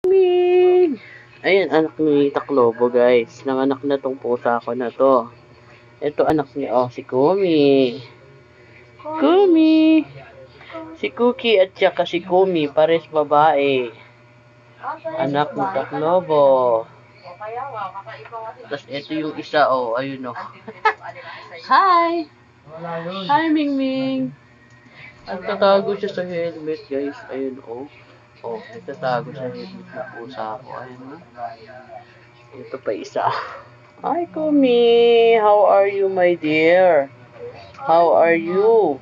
Kumi! Ayan, anak ni Taklobo, guys. Nanganak na tong pusa ko na to. Ito anak niya, oh, si Kumi. Kumi! Si Cookie at saka si Kumi, pares babae. Anak ni Taklobo. Tapos ito yung isa, oh, ayun, oh. Hi! Hi, Mingming! Ang tatago siya sa helmet, guys. Ayun, oh. Oh, nagtatago sa helmet ng pusa ko. Ayun, oh. Ito pa isa. Hi, Kumi! How are you, my dear? How are you?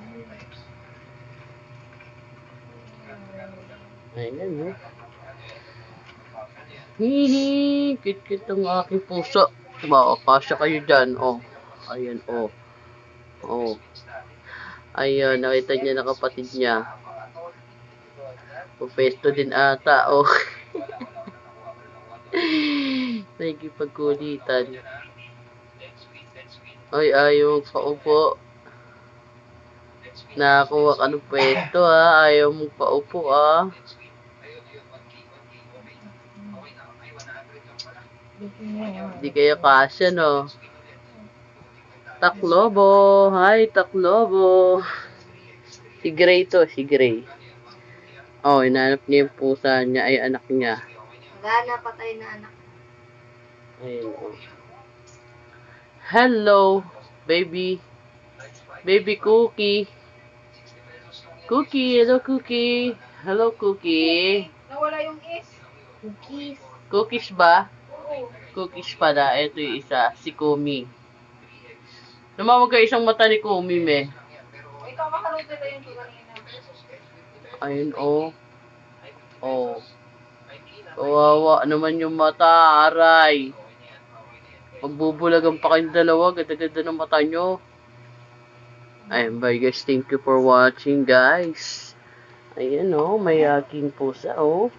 Ayan, no? Hihi! Kit-kit ang aking puso. Diba, kasya kayo dyan, oh. Ayan, oh. Oh. Ayun, nakita niya na kapatid niya. Pupesto din ata, oh. Nagkipagkulitan. Ay, ayaw paupo. Nakakuha ka ng pwesto, ha. Ayaw mong paupo, ha. Hindi kaya kasya, no? Taklobo. Hi, Taklobo. Si Gray to, si Gray. Oh, inanap niya yung pusa niya, ay anak niya. Wala, patay na anak. Ayun, oh. Hello, baby. Baby Cookie. Cookie, hello Cookie. Hello Cookie. Nawala yung is. Cookies. Cookies ba? Oo. Cookies pala. Ito yung isa, si Kumi. Lumawag ka isang mata ni Kumi, me. Ikaw makarot nila yung kanina. Ayun, oh. Oh. Kawawa naman yung mata, aray. Magbubulagan pa kayong dalawa. Ganda-ganda ng mata nyo. Ayun, bye guys. Thank you for watching, guys. Ayan, oh. May aking pusa, oh.